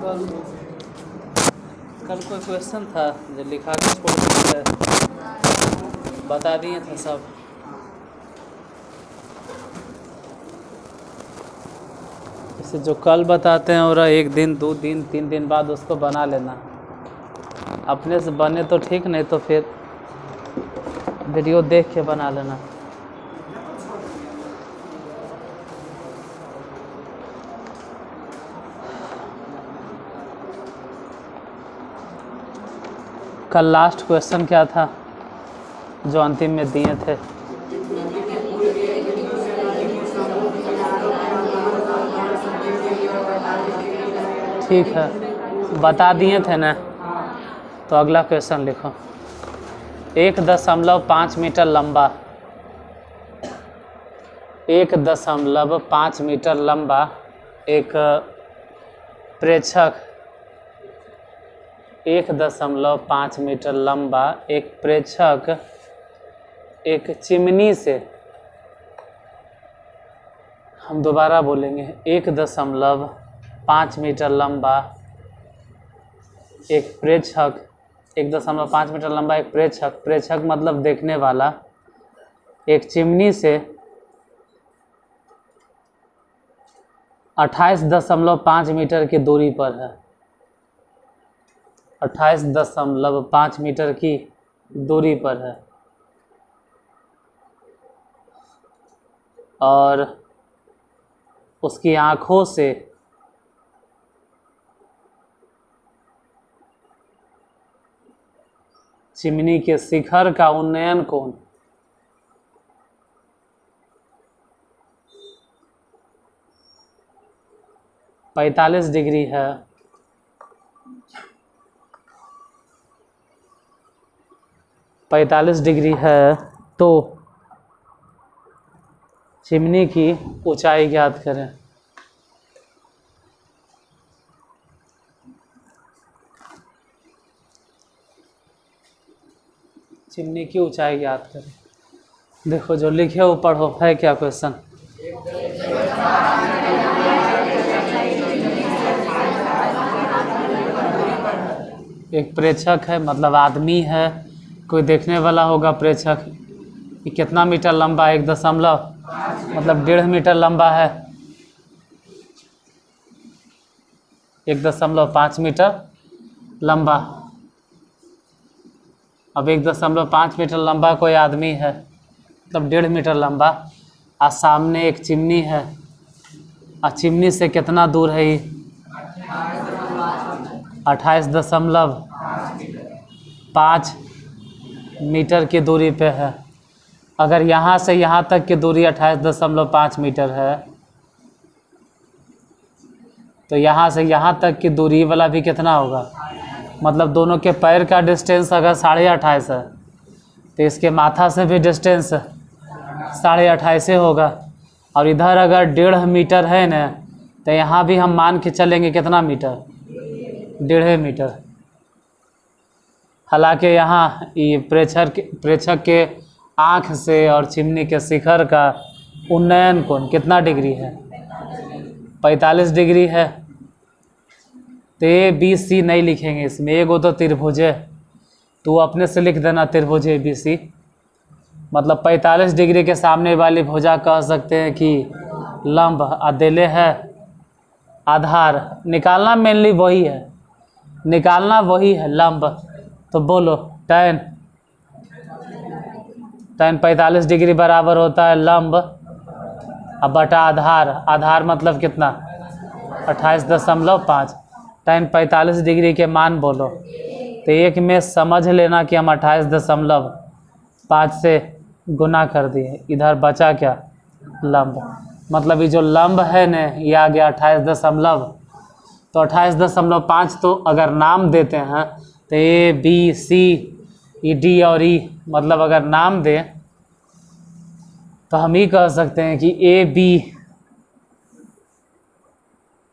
कल कोई क्वेश्चन था जो लिखा के छोड़ दिया, बता दिए थे सब। जैसे जो कल बताते हैं और 1 दिन 2 दिन 3 दिन बाद उसको बना लेना। अपने से बने तो ठीक, नहीं तो फिर वीडियो देख के बना लेना। कल लास्ट क्वेश्चन क्या था जो अंतिम में दिए थे? ठीक है, बता दिए थे ना, तो अगला क्वेश्चन लिखो। 1.5 मीटर लंबा 1.5 मीटर लंबा एक प्रेक्षक 1.5 मीटर लंबा एक प्रेक्षक एक चिमनी से, हम दोबारा बोलेंगे, 1.5 मीटर लंबा एक प्रेक्षक 1.5 मीटर लंबा एक प्रेक्षक मतलब देखने वाला, एक चिमनी से 28.5 मीटर की दूरी पर है। 28.5 मीटर की दूरी पर है और उसकी आँखों से चिमनी के शिखर का उन्नयन कोण 45 डिग्री है। 45 डिग्री है तो चिमनी की ऊंचाई ज्ञात करें। चिमनी की ऊंचाई ज्ञात करें। देखो जो लिखे वो पढ़ो, है क्या क्वेश्चन? एक प्रेक्षक है, मतलब आदमी है, कोई देखने वाला होगा प्रेक्षक। ये कितना मीटर लंबा है? 1 दशमलव मतलब 1.5 मीटर लंबा है। 1.5 मीटर लंबा। अब 1.5 मीटर लंबा कोई आदमी है, मतलब 1.5 मीटर लंबा, और सामने एक चिमनी है, और चिमनी से कितना दूर है ये? 28.5 मीटर की दूरी पे है। अगर यहाँ से यहाँ तक की दूरी 28.5 मीटर है, तो यहाँ से यहाँ तक की दूरी वाला भी कितना होगा? मतलब दोनों के पैर का डिस्टेंस अगर 28.5 है, तो इसके माथा से भी डिस्टेंस 28.5 होगा। और इधर अगर 1.5 मीटर है ना, तो यहाँ भी हम मान के चलेंगे कितना मीटर? 1.5 मीटर। हालांकि यहाँ ये प्रेक्षक के आँख से और चिमनी के शिखर का उन्नयन कोण कितना डिग्री है? 45 डिग्री है। तो ABC नहीं लिखेंगे इसमें, एगो तो त्रिभुज है, तो अपने से लिख देना त्रिभुज ABC। मतलब 45 डिग्री के सामने वाली भुजा कह सकते हैं कि लंब, अदेले है आधार। निकालना मेनली वही है, निकालना वही है लंब। तो बोलो tan 45 डिग्री बराबर होता है लंब अब बटा आधार। आधार मतलब कितना? 28.5। tan 45 डिग्री के मान बोलो, तो एक में समझ लेना कि हम 28.5 से गुना कर दिए, इधर बचा क्या? लंब। मतलब ये जो लंब है न, ये आ गया 28 तो 28.5 तो अगर नाम देते हैं तो ABC, D और E, मतलब अगर नाम दें तो हम ही कह सकते हैं कि AB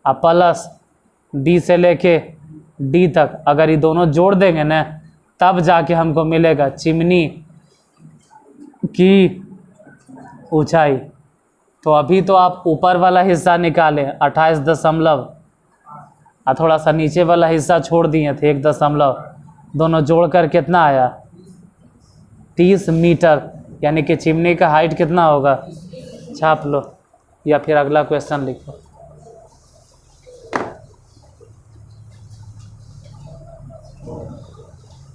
प्लस B से लेके D तक, अगर ये दोनों जोड़ देंगे ना, तब जाके हमको मिलेगा चिमनी की ऊंचाई। तो अभी तो आप ऊपर वाला हिस्सा निकालें 28 दशमलव और थोड़ा सा नीचे वाला हिस्सा छोड़ दिए थे 1 दशमलव, दोनों जोड़कर कितना आया 30 मीटर, यानी कि चिमनी का हाइट कितना होगा, छाप लो या फिर अगला क्वेश्चन लिखो।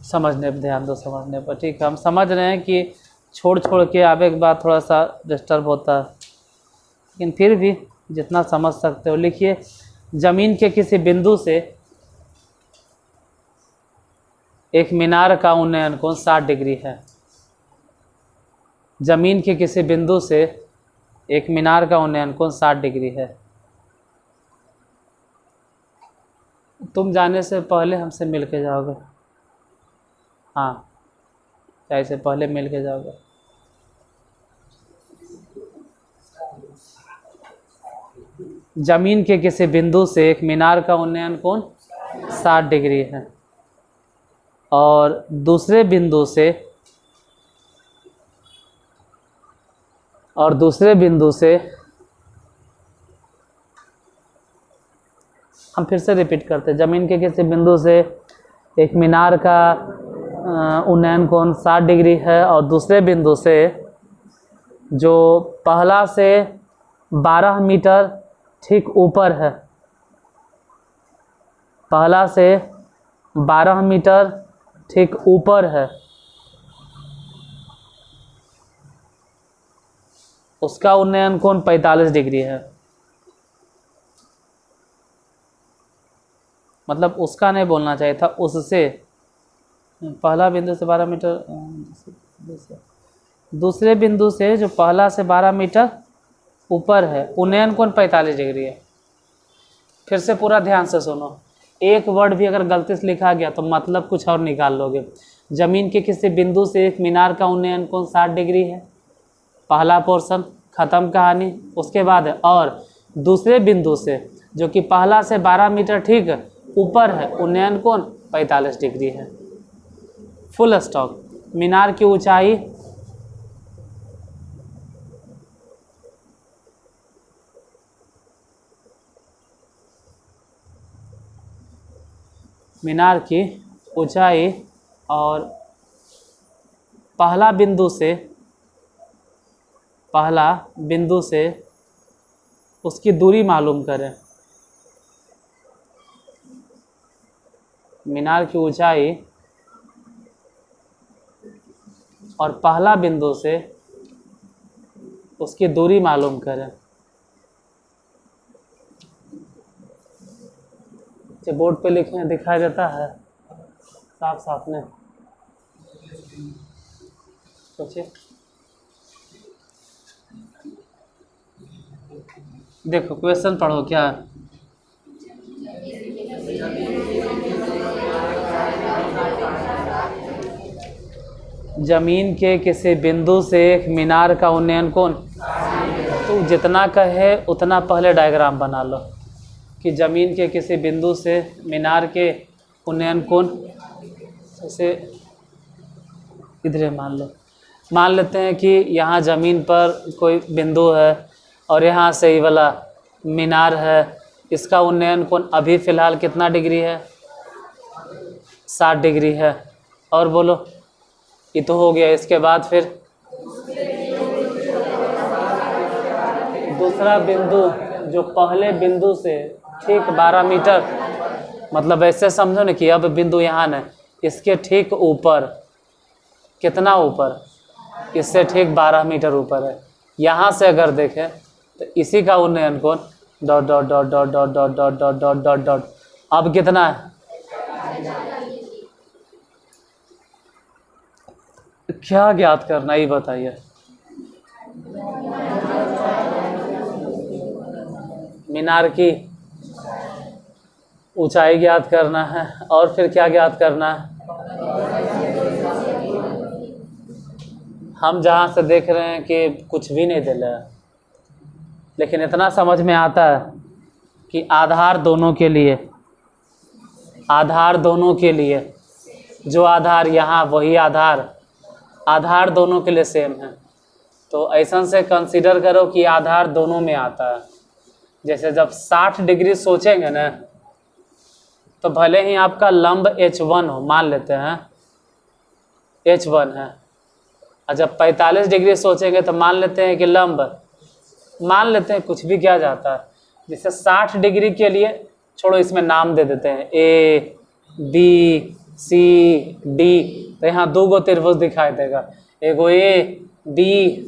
समझने पर ध्यान दो, समझने पर। ठीक है, हम समझ रहे हैं कि छोड़ छोड़ के आगे के बाद थोड़ा सा डिस्टर्ब होता है, लेकिन फिर भी जितना समझ सकते हो लिखिए। ज़मीन के किसी बिंदु से एक मीनार का उन्नयन कोण 60 डिग्री है। ज़मीन के किसी बिंदु से एक मीनार का उन्नयन कोण 60 डिग्री है। तुम जाने से पहले हमसे मिल के जाओगे, हाँ, ऐसे पहले मिल के जाओगे। जमीन के किसी बिंदु से एक मीनार का उन्नयन कोण 60 डिग्री है और दूसरे बिंदु से हम फिर से रिपीट करते हैं। ज़मीन के किसी बिंदु से एक मीनार का उन्नयन कोण 60 डिग्री है और दूसरे बिंदु से जो पहला से 12 मीटर ठीक ऊपर है, पहला से 12 मीटर ठीक ऊपर है, उसका उन्नयन कोण 45 डिग्री है। मतलब उसका नहीं बोलना चाहिए था, उससे। पहला बिंदु से 12 मीटर, दूसरे बिंदु से जो पहला से 12 मीटर ऊपर है, उन्नयन कोण 45 डिग्री है। फिर से पूरा ध्यान से सुनो, एक वर्ड भी अगर गलती से लिखा गया तो मतलब कुछ और निकाल लोगे। जमीन के किसी बिंदु से एक मीनार का उन्नयन कोण 60 डिग्री है, पहला पोर्शन, ख़त्म कहानी। उसके बाद और दूसरे बिंदु से जो कि पहला से 12 मीटर ठीक ऊपर है, उन्नयन कोण 45 डिग्री है। Full stop. मीनार की ऊंचाई और पहला बिंदु से उसकी दूरी मालूम करें। मीनार की ऊंचाई और पहला बिंदु से उसकी दूरी मालूम करें। जो बोर्ड पे लिखे हैं दिखाई देता है साफ साफ ने, सोचिए। देखो क्वेश्चन पढ़ो क्या। जमीन के किसी बिंदु से एक मीनार का उन्नयन कोण, तो जितना कहे उतना पहले डायग्राम बना लो कि जमीन के किसी बिंदु से मीनार के उन्नयन कोण। जैसे इधर मान लेते हैं कि यहाँ ज़मीन पर कोई बिंदु है और यहाँ से ये वाला मीनार है, इसका उन्नयन कोण अभी फ़िलहाल कितना डिग्री है, 60 डिग्री है। और बोलो, ये तो हो गया। इसके बाद फिर दूसरा बिंदु जो पहले बिंदु से ठीक 12 मीटर, मतलब ऐसे समझो ना कि अब बिंदु यहाँ न, इसके ठीक ऊपर, कितना ऊपर, इससे ठीक 12 मीटर ऊपर है। यहाँ से अगर देखें तो इसी का उन्नयन कोण dot dot dot dot dot dot dot dot dot dot dot अब कितना है, क्या ज्ञात करना ये बताइए। मीनार की ऊंचाई ज्ञात करना है और फिर क्या ज्ञात करना है। हम जहाँ से देख रहे हैं कि कुछ भी नहीं दे रहा है, लेकिन इतना समझ में आता है कि आधार दोनों के लिए जो आधार यहाँ वही आधार दोनों के लिए सेम है। तो ऐसा से कंसीडर करो कि आधार दोनों में आता है। जैसे जब 60 डिग्री सोचेंगे ना तो भले ही आपका लंब H1 हो, मान लेते हैं H1 है, और जब 45 डिग्री सोचेंगे तो मान लेते हैं कि लंब, मान लेते हैं कुछ भी किया जाता है। जैसे 60 डिग्री के लिए छोड़ो, इसमें नाम दे देते हैं A B C D, तो यहाँ 2 गो त्रिभुज दिखाई देगा, एगो A B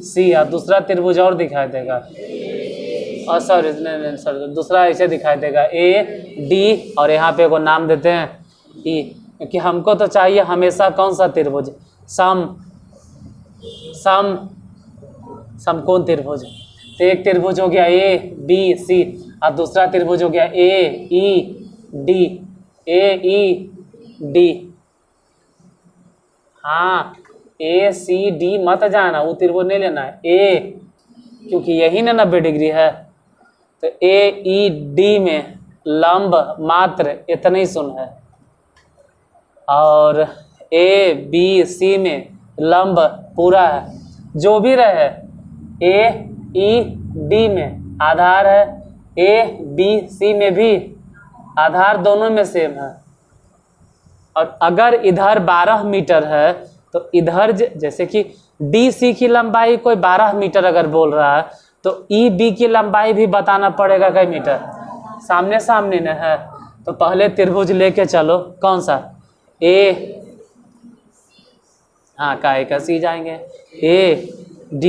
C और दूसरा त्रिभुज और दिखाई देगा, और सॉरी दूसरा ऐसे दिखाई देगा A D, और यहाँ पे एगो नाम देते हैं E, क्योंकि हमको तो चाहिए हमेशा कौन सा त्रिभुज, समकोण त्रिभुज। तो एक त्रिभुज हो गया A B C और दूसरा त्रिभुज हो गया A E D। हाँ A C D मत जाना, वो त्रिभुज नहीं लेना है, A, क्योंकि यही ना 90 डिग्री है। तो A E D में लंब मात्र इतना ही सुन है, और A B C में लंब पूरा है। जो भी रहे A E D में आधार है, A B C में भी आधार, दोनों में सेम है। और अगर इधर 12 मीटर है तो इधर जैसे कि DC की लंबाई कोई 12 मीटर अगर बोल रहा है, तो EB की लंबाई भी बताना पड़ेगा कई मीटर, सामने सामने न है। तो पहले त्रिभुज लेके चलो, कौन सा A, हाँ काय का सी जाएंगे, A D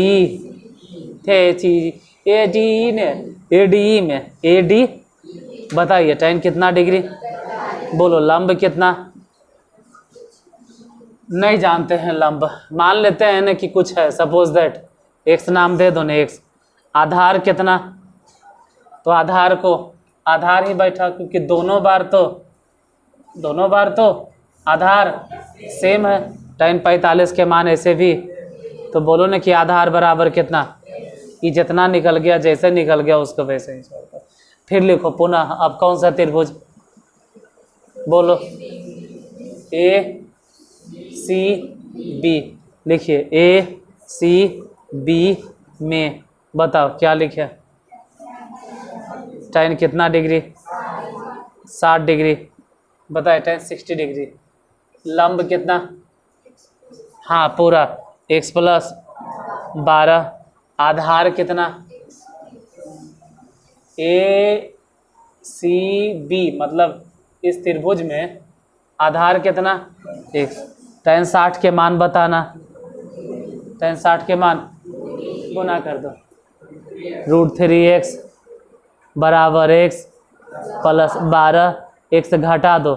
थे चीज AD में ADE में AD, बताइए tan कितना डिग्री, बोलो लंब कितना, नहीं जानते हैं लंब, मान लेते हैं ना कि कुछ है, सपोज दैट x नाम दे दो ना x, आधार कितना, तो आधार को आधार ही बैठा, क्योंकि दोनों बार तो आधार सेम है, tan 45 के मान ऐसे भी, तो बोलो ना कि आधार बराबर कितना, ये जितना निकल गया, जैसे निकल गया उसको वैसे ही छोड़ दो। फिर लिखो पुनः, अब कौन सा त्रिभुज, बोलो A C B, लिखिए A C B में बताओ क्या लिखे, tan कितना डिग्री, 60 डिग्री, बताए tan 60 डिग्री, लंब कितना, हाँ पूरा x प्लस 12, आधार कितना A C B, मतलब इस त्रिभुज में आधार कितना x, tan 60 के मान बताना, tan 60 के मान गुना कर दो, √3x बराबर x प्लस 12, x घटा दो,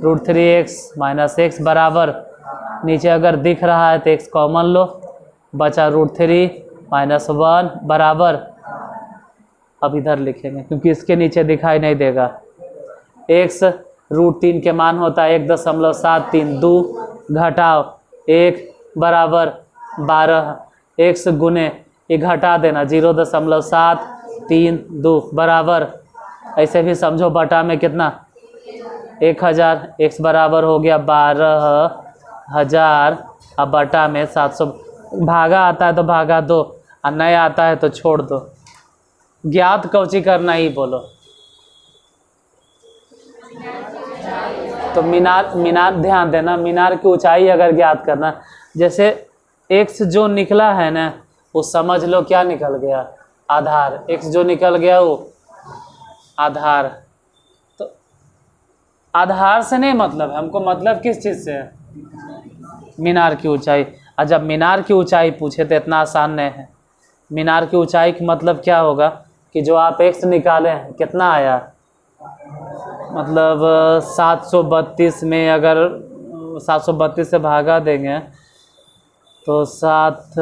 √3x माइनस x बराबर, नीचे अगर दिख रहा है तो x कॉमन लो, बचा √3 माइनस 1 बराबर, अब इधर लिखेंगे क्योंकि इसके नीचे दिखाई नहीं देगा, x √3 के मान होता है 1.732, घटाओ 1 बराबर 12, x गुने ये घटा देना 0.732 बराबर, ऐसे भी समझो बटा में कितना 1000, x बराबर हो गया 12,000, अब बटा में 700, भागा आता है तो भागा दो और नहीं आता है तो छोड़ दो, ज्ञात कौची करना ही बोलो। तो मीनार ध्यान देना, मीनार की ऊंचाई अगर ज्ञात करना, जैसे x जो निकला है ना वो समझ लो क्या निकल गया, आधार, x जो निकल गया वो आधार। तो आधार से नहीं मतलब है हमको, मतलब किस चीज़ से है, मीनार की ऊंचाई। और जब मीनार की ऊंचाई पूछे तो इतना आसान नहीं है, मीनार की ऊंचाई का मतलब क्या होगा कि जो आप x निकाले हैं कितना आया, मतलब 732 में अगर 732 से भागा देंगे तो 7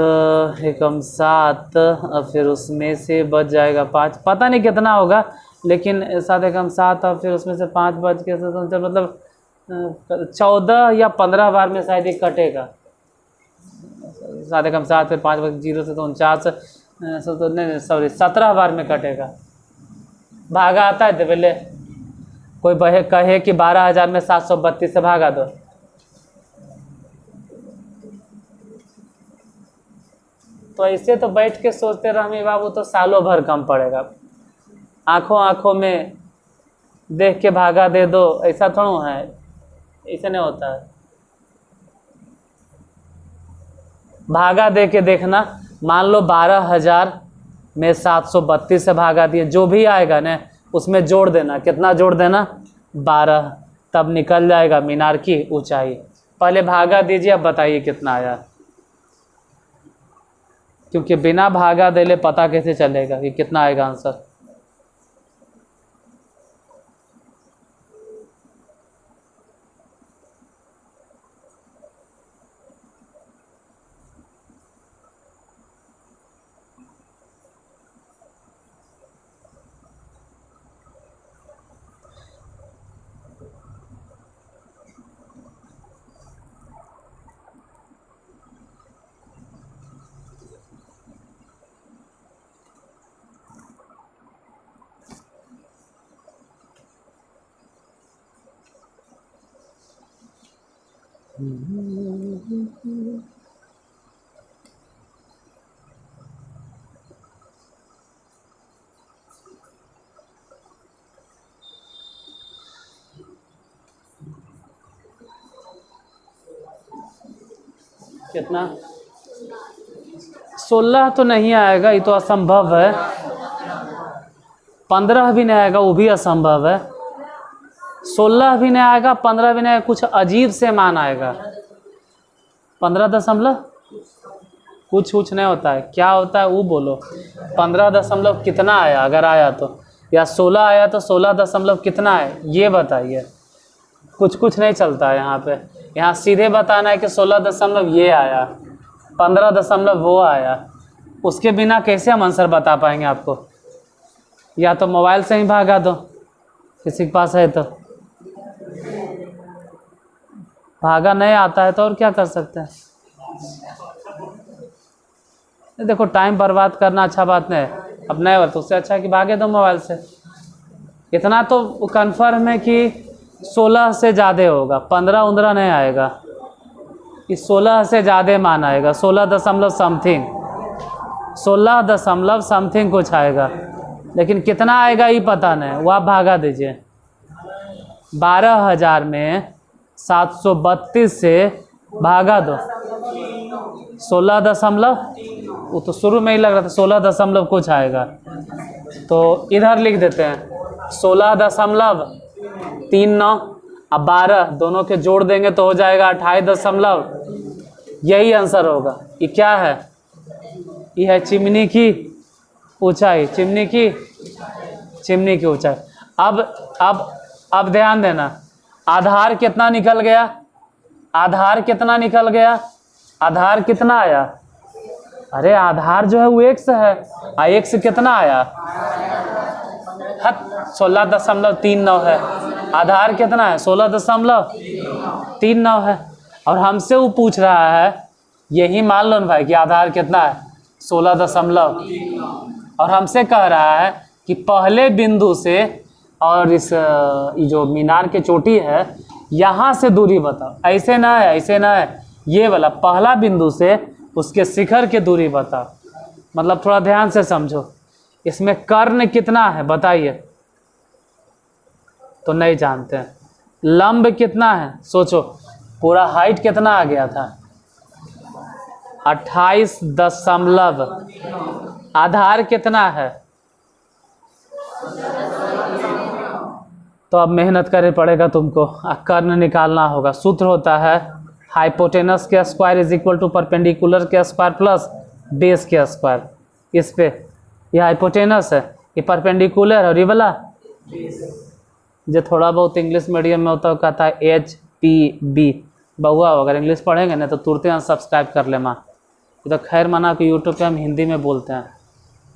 एकम 7, और फिर उसमें से बच जाएगा 5, पता नहीं कितना होगा, लेकिन 7 एकम 7 और फिर उसमें से 5 बच के मतलब 14 या 15 बार में शायद ये कटेगा, 7 एकम 7 फिर 5 बच 0 से तो 49, तो नहीं सॉरी 17 बार में कटेगा, भागा आता है तो पहले कोई कहे कि 12,000 में 732 से भागा दो, तो ऐसे तो बैठ के सोचते रहे बाबू तो सालों भर कम पड़ेगा, आंखों में देख के भागा दे दो, ऐसा थोड़ा है, ऐसे नहीं होता है। भागा दे के देखना, मान लो 12,000 में 732 से भागा दिए, जो भी आएगा ना उसमें जोड़ देना। कितना जोड़ देना? 12, तब निकल जाएगा मीनार की ऊंचाई। पहले भागा दीजिए, अब बताइए कितना आया, क्योंकि बिना भागा देले पता कैसे चलेगा कि कितना आएगा आंसर। कितना? 16 तो नहीं आएगा, ये तो असंभव है। 15 भी नहीं आएगा, वो भी असंभव है। 16 भी नहीं आएगा, 15 भी नहीं आएगा, कुछ अजीब से मान आएगा। 15 दशमलव कुछ नहीं होता है, क्या होता है वो बोलो। 15 दशमलव कितना आया अगर आया तो, या 16 आया तो 16 दशमलव कितना है ये बताइए। कुछ नहीं चलता है यहाँ पे। यहाँ सीधे बताना है कि 16 दशमलव ये आया, 15 दशमलव वो आया। उसके बिना कैसे हम आंसर बता पाएंगे आपको? या तो मोबाइल से ही भागा दो, किसी के पास है तो। भागा नहीं आता है तो और क्या कर सकते हैं? देखो, टाइम बर्बाद करना अच्छा बात नहीं है। अब नहीं हो तो उससे अच्छा है कि भागे दो मोबाइल से। इतना तो कन्फर्म है कि 16 से ज़्यादा होगा, 15 नहीं आएगा। इस 16 से ज़्यादा मान आएगा, 16 दशमलव समथिंग, 16 दशमलव समथिंग कुछ आएगा। लेकिन कितना आएगा ये पता नहीं, वो आप भागा दीजिए। 12,000 में 732 से भागा दो 16 दशमलव, वो तो शुरू में ही लग रहा था 16 दशमलव कुछ आएगा, तो इधर लिख देते हैं 16.39 अब 12 दोनों के जोड़ देंगे तो हो जाएगा 28 दशमलव। यही आंसर होगा। ये क्या है? ये है चिमनी की ऊंचाई, चिमनी की ऊंचाई। अब ध्यान देना, आधार कितना निकल गया? आधार कितना निकल गया? आधार कितना आया? अरे आधार जो है वो x है, x कितना आया? 16.39 है। आधार कितना है? 16.39 है। और हमसे वो पूछ रहा है, यही मान लो ना भाई कि आधार कितना है? 16 दशमलव। और हमसे कह रहा है कि पहले बिंदु से और इस जो मीनार की चोटी है यहाँ से दूरी बताओ। ऐसे ना है, ऐसे ना है, ये वाला पहला बिंदु से उसके शिखर की दूरी बताओ। मतलब थोड़ा ध्यान से समझो, इसमें कर्ण कितना है बताइए, तो नहीं जानते हैं। लंब कितना है सोचो, पूरा हाइट कितना आ गया था? 28 दशमलव। आधार कितना है? तो अब मेहनत करनी पड़ेगा तुमको, कर्ण निकालना होगा। सूत्र होता है हाइपोटेनस के square is equal to perpendicular के स्क्वायर प्लस बेस के स्क्वायर। इस पे ये हाइपोटेनस है, ये परपेंडिकुलर और ये वाला जो थोड़ा बहुत इंग्लिश मीडियम में होता है कहता है HPB। बहुआ अगर इंग्लिश पढ़ेंगे ना तो तुरंत अनसब्सक्राइब कर ले माँ। ये तो खैर माना कि यूट्यूब पे हम हिंदी में बोलते हैं,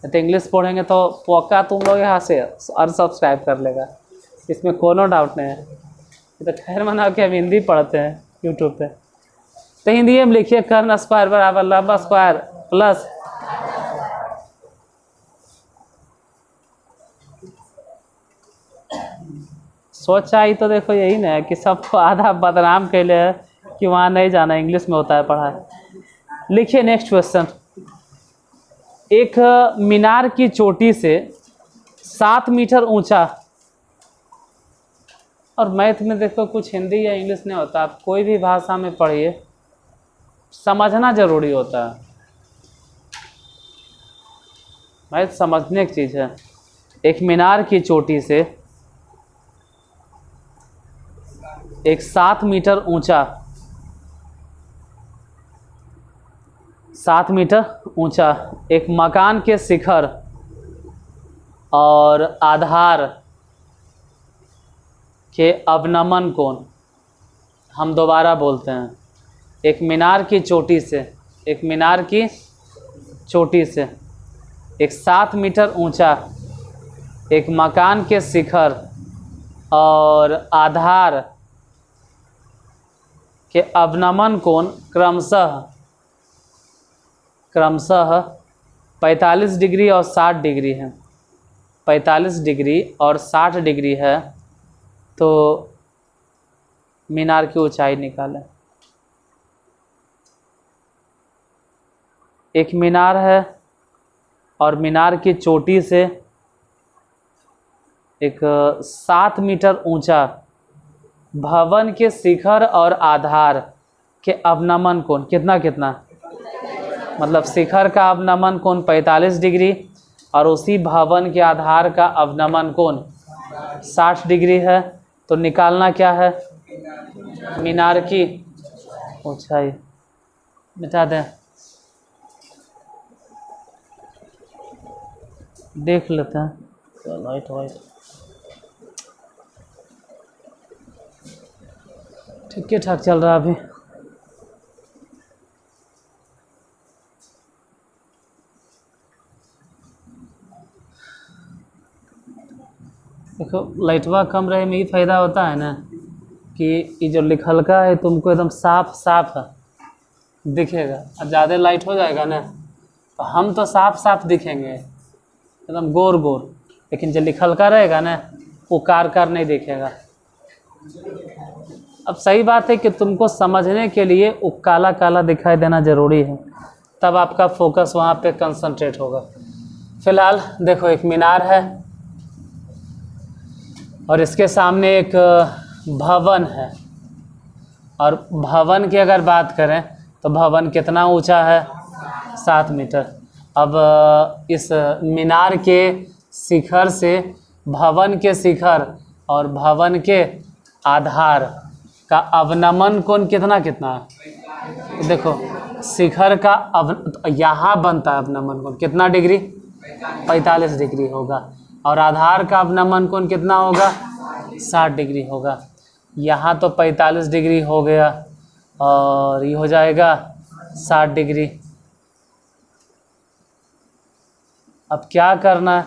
तो इंग्लिश पढ़ेंगे तो पक्का तुम लोग यहाँ से अनसब्सक्राइब कर लेगा, इसमें कोनो डाउट नहीं है। ये तो खैर माना कि हम हिंदी पढ़ते हैं यूट्यूब पे, तो हिंदी में लिखिए कर्ण स्क्वायर बराबर लंब स्क्वायर प्लस सोचा ही तो देखो यही ना है कि सबको आधा बदनाम के लिए कि वहाँ नहीं जाना, इंग्लिश में होता है पढ़ाई। लिखिए नेक्स्ट क्वेश्चन। एक मीनार की चोटी से 7 मीटर ऊंचा और मैथ में देखो कुछ हिंदी या इंग्लिश नहीं होता, आप कोई भी भाषा में पढ़िए, समझना ज़रूरी होता है। मैथ समझने की चीज़ है। एक मीनार की चोटी से एक 7 मीटर ऊंचा 7 मीटर ऊंचा एक मकान के शिखर और आधार के अवनमन कोण, हम दोबारा बोलते हैं, एक मीनार की चोटी से एक 7 मीटर ऊंचा एक मकान के शिखर और आधार के अवनमन कोण क्रमशः 45 डिग्री और 60 डिग्री है। 45 डिग्री और 60 डिग्री है, तो मीनार की ऊंचाई निकालें। एक मीनार है और मीनार की चोटी से एक 7 मीटर ऊंचा भवन के शिखर और आधार के अवनमन कोण कितना मतलब शिखर का अवनमन कोण 45 डिग्री और उसी भवन के आधार का अवनमन कोण 60 डिग्री है। तो निकालना क्या है? मीनार की ऊंचाई। मिटा दें, देख लेते हैं। लाइट ठीक ठाक चल रहा है अभी। देखो लाइटवा कम रहे में ये फ़ायदा होता है ना कि ये जो लिखल का है तुमको एकदम साफ दिखेगा। और ज़्यादा लाइट हो जाएगा ना तो हम तो साफ दिखेंगे एकदम गोर, लेकिन जो लिखल का रहेगा ना वो कार नहीं दिखेगा। अब सही बात है कि तुमको समझने के लिए वो काला दिखाई देना ज़रूरी है, तब आपका फोकस वहाँ पे कंसंट्रेट होगा। फिलहाल देखो एक मीनार है और इसके सामने एक भवन है, और भवन की अगर बात करें तो भवन कितना ऊंचा है? 7 मीटर। अब इस मीनार के शिखर से भवन के शिखर और भवन के आधार का अवनमन कोण कितना है? तो देखो शिखर का यहाँ बनता है अवनमन कोण कितना डिग्री? 45 डिग्री होगा, और आधार का अवनमन कोण कितना होगा? 60 डिग्री होगा। यहाँ तो 45 डिग्री हो गया और ये हो जाएगा 60 डिग्री। अब क्या करना है?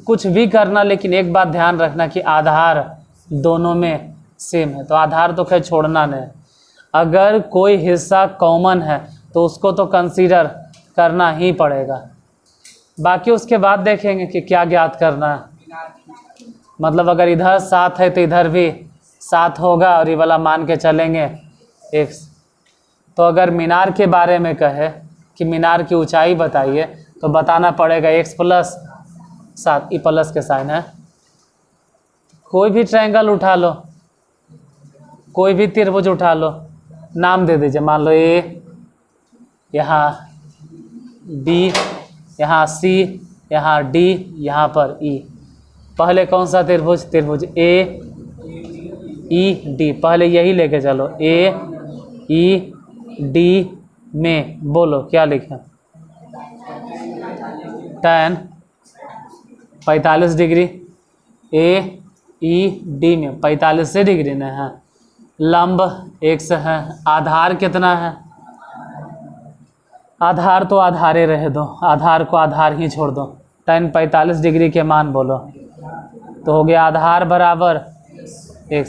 कुछ भी करना, लेकिन एक बात ध्यान रखना कि आधार दोनों में सेम है। तो आधार तो खैर छोड़ना नहीं, अगर कोई हिस्सा कॉमन है तो उसको तो कंसीडर करना ही पड़ेगा। बाकी उसके बाद देखेंगे कि क्या ज्ञात करना है। मतलब अगर इधर 7 है तो इधर भी 7 होगा, और ये वाला मान के चलेंगे x। तो अगर मीनार के बारे में कहे कि मीनार की ऊंचाई बताइए तो बताना पड़ेगा x + 7, ई प्लस के साइन है। कोई भी ट्रायंगल उठा लो, कोई भी त्रिभुज उठा लो, नाम दे दीजिए। मान लो A, यहाँ B, यहाँ C, यहाँ D, यहाँ पर E। पहले कौन सा त्रिभुज? त्रिभुज A E D। पहले यही लेके चलो, A E D में बोलो क्या लिखें? tan 45 degree. A E D में 45 से डिग्री न है। लंब x है। आधार कितना है? आधार तो आधारे रहे दो, आधार को आधार ही छोड़ दो। tan 45 डिग्री के मान बोलो, तो हो गया आधार बराबर x।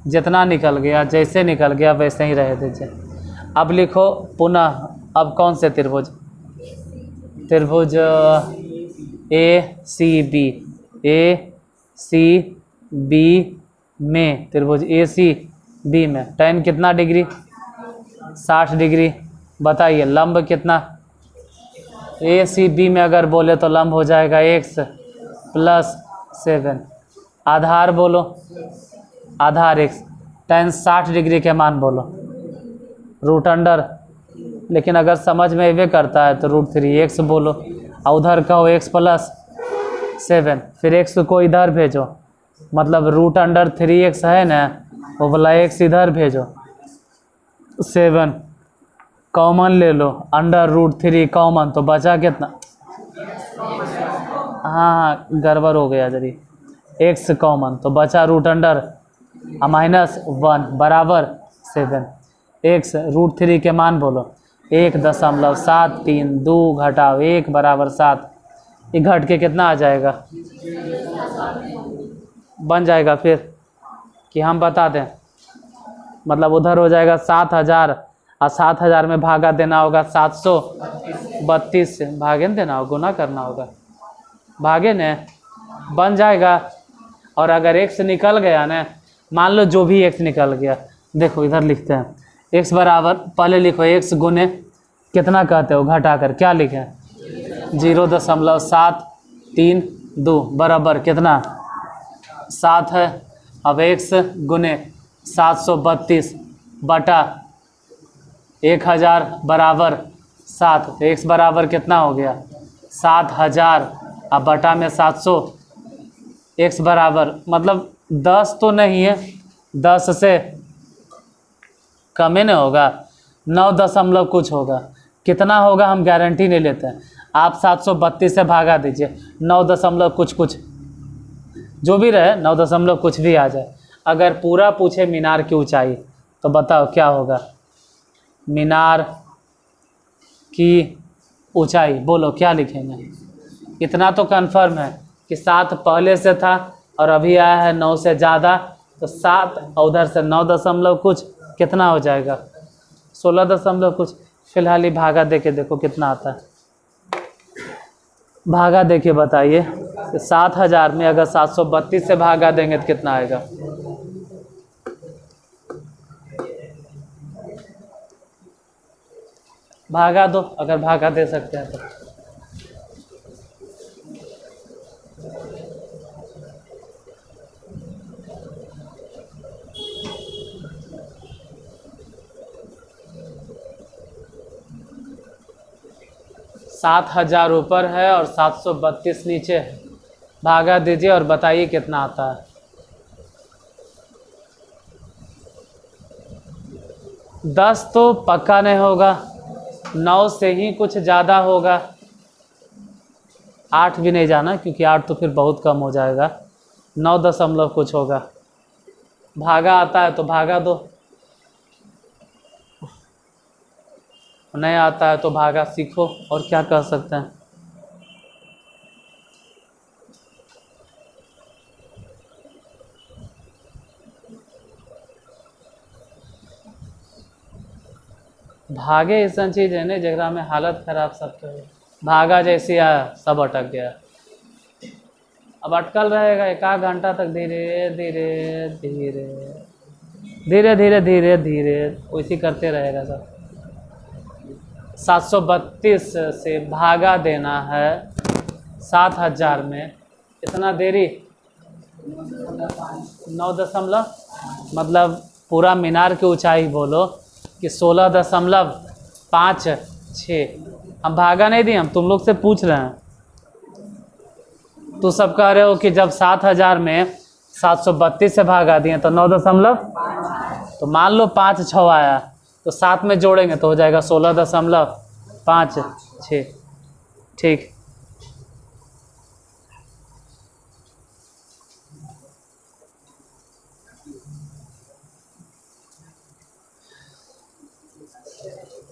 जितना निकल गया, जैसे निकल गया वैसे ही रह दीजिए। अब लिखो पुनः, अब कौन से त्रिभुज? त्रिभुज ACB। ACB में त्रिभुज ACB में tan कितना डिग्री? 60 डिग्री। बताइए लंब कितना? ACB में अगर बोले तो लंब हो जाएगा x + 7। आधार बोलो, आधार x, tan 60 डिग्री के मान बोलो, रूट अंडर, लेकिन अगर समझ में ये करता है तो √3x बोलो, और उधर कहो x + 7, फिर x को इधर भेजो, मतलब √3x है ना, वो वाला x इधर भेजो, 7 कॉमन ले लो, √3 कॉमन, तो बचा कितना, हाँ गड़बड़ हो गया जरी, x कॉमन, तो बचा -1 बराबर 7, x √3 के मान बोलो, 1.732 घटाओ 1 बराबर 7, ये घट के कितना आ जाएगा, बन जाएगा फिर कि हम बता दें, मतलब उधर हो जाएगा 7000, और 7000 में भागा देना होगा 732 से, भागे न देना होगा, गुना करना होगा, भागे न बन जाएगा। और अगर x निकल गया ना, मान लो जो भी x निकल गया, देखो इधर लिखते हैं, x बराबर, पहले लिखो x गुने कितना कहते हो घटा कर, क्या लिखें, 0.732 बराबर कितना 7 है। अब x गुने 732 बटा 1000 बराबर 7, तो x बराबर कितना हो गया 7000, अब बटा में 700, x बराबर मतलब 10 तो नहीं है, 10 से कम ही नहीं होगा, 9 दशमलव कुछ होगा, कितना होगा हम गारंटी नहीं लेते हैं, आप 732 से भागा दीजिए, 9 दशमलव कुछ कुछ जो भी रहे, 9 दशमलव कुछ भी आ जाए। अगर पूरा पूछे मीनार की ऊंचाई तो बताओ क्या होगा, मीनार की ऊंचाई बोलो क्या लिखेंगे, इतना तो कंफर्म है कि 7 पहले से था और अभी आया है 9 से ज़्यादा, तो 7 और उधर से 9 दशमलव कुछ कितना हो जाएगा 16 दशमलव कुछ। फिलहाल ही भागा दे के देखो कितना आता है, भागा दे के बताइए, 7000 में अगर 732 से भागा देंगे तो कितना आएगा, भागा दो अगर भागा दे सकते हैं तो। सात 7000 ऊपर है और 732 नीचे है, भागा दीजिए और बताइए कितना आता है। 10 तो पक्का नहीं होगा, 9 से ही कुछ ज़्यादा होगा, 8 भी नहीं जाना क्योंकि 8 तो फिर बहुत कम हो जाएगा, 9 दशमलव कुछ होगा, भागा आता है तो भागा दो, नहीं आता है तो भागा सीखो, और क्या कह सकते हैं। भागे ऐसा चीज़ है ना जगह में हालत खराब सबके, भागा जैसे आया सब अटक गया, अब अटकल रहेगा 1 घंटा तक, धीरे धीरे धीरे धीरे धीरे धीरे धीरे वैसे करते रहेगा सब। 732 से भागा देना है 7000 में, इतना देरी 9 दशमलव, मतलब पूरा मीनार की ऊंचाई बोलो कि 16.56, हम भागा नहीं दिए, हम तुम लोग से पूछ रहे हैं, तो सब कह रहे हो कि जब 7000 में 732 से भागा दिए तो 9 दशमलव, तो मान लो 5 6 आया तो 7 में जोड़ेंगे तो हो जाएगा 16.56, ठीक।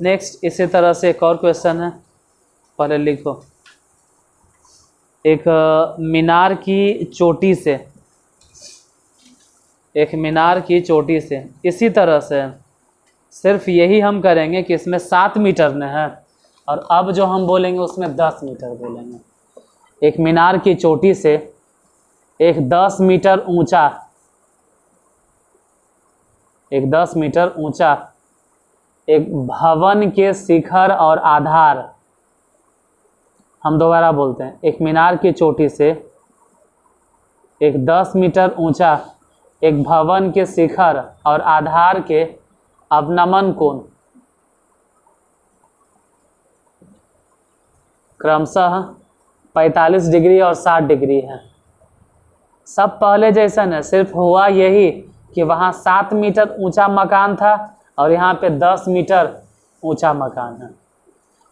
नेक्स्ट इसी तरह से एक और क्वेश्चन है, पहले लिखो, एक मीनार की चोटी से, एक मीनार की चोटी से इसी तरह से, सिर्फ यही हम करेंगे कि इसमें 7 मीटर ने है और अब जो हम बोलेंगे उसमें 10 मीटर बोलेंगे। एक मीनार की चोटी से एक 10 मीटर ऊंचा, एक 10 मीटर ऊंचा एक भवन के शिखर और आधार, हम दोबारा बोलते हैं, एक मीनार की चोटी से एक 10 मीटर ऊंचा एक भवन के शिखर और आधार के अवनमन कोण क्रमशः 45 डिग्री और 60 डिग्री है। सब पहले जैसा है, सिर्फ हुआ यही कि वहाँ 7 मीटर ऊंचा मकान था और यहाँ पे 10 मीटर ऊंचा मकान है।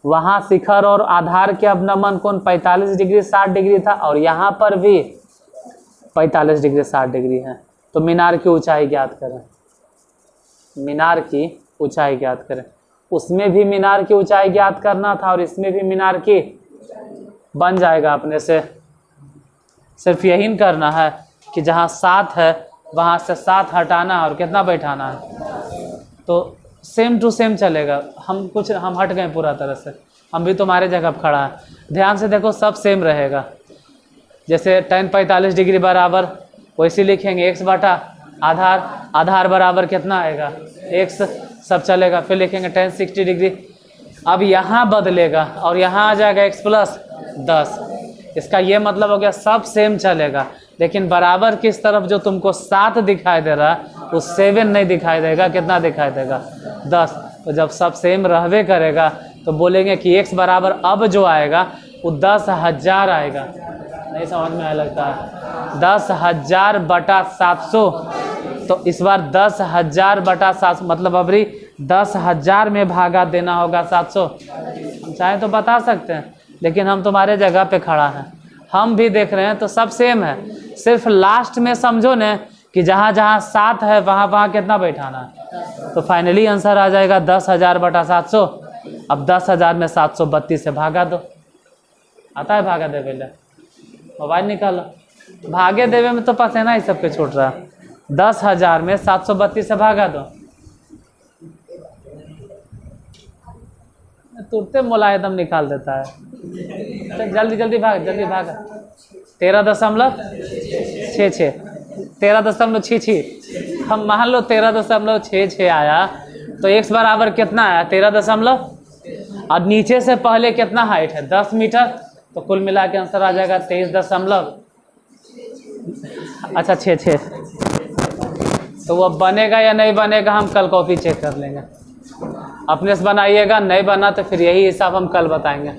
वहाँ शिखर और आधार के अवनमन कोण 45 डिग्री 60 डिग्री था और यहाँ पर भी 45 डिग्री 60 डिग्री है। तो मीनार की ऊंचाई ज्ञात करें। मीनार की ऊंचाई ज्ञात करें। उसमें भी मीनार की ऊंचाई ज्ञात करना था और इसमें भी मीनार की बन जाएगा अपने से। सिर्फ यही करना है कि जहाँ 7 है वहाँ से 7 हटाना और कितना बैठाना है, तो सेम टू सेम चलेगा। हम हट गए पूरा तरह से, हम भी तुम्हारे जगह पर खड़ा है। ध्यान से देखो, सब सेम रहेगा। जैसे tan 45 डिग्री बराबर वैसे लिखेंगे x बटा आधार बराबर कितना आएगा x, सब चलेगा। फिर लिखेंगे tan 60 डिग्री। अब यहाँ बदलेगा और यहाँ आ जाएगा x प्लस 10। इसका ये मतलब हो गया सब सेम चलेगा, लेकिन बराबर किस तरफ जो तुमको 7 दिखाई दे रहा है वो 7 नहीं दिखाई देगा। कितना दिखाई देगा 10। तो जब सब सेम रहबे करेगा तो बोलेंगे कि x बराबर अब जो आएगा वो 10,000 आएगा। नहीं समझ में आया लगता है? 10,000 बटा 700। तो इस बार 10,000 बटा 700 मतलब अबरी 10,000 में भागा देना होगा 700। हम चाहें तो बता सकते हैं, लेकिन हम तुम्हारे जगह पे खड़ा हैं, हम भी देख रहे हैं तो सब सेम है। सिर्फ लास्ट में समझो न कि जहाँ जहाँ 7 है वहाँ कितना बैठाना है। तो फाइनली आंसर आ जाएगा 10,000 बटा 700। अब 10,000 में 732 से भागा दो। आता है भागा देवे ले? मोबाइल निकालो। भागे देवे में तो पसेना ही सबके छूट रहा। 10,000 में 732 से भागा दो। तुरते मोला एकदम निकाल देता है। तो जल्दी भाग 13.66 13.66। हम मान लो 13.66 आया तो x बराबर कितना आया 13 और नीचे से पहले कितना हाइट है 10 मीटर। तो कुल मिला के आंसर आ जाएगा 23.66। तो वो बनेगा या नहीं बनेगा हम कल कॉपी चेक कर लेंगे। अपने से बनाइएगा, नहीं बना तो फिर यही हिसाब हम कल बताएंगे।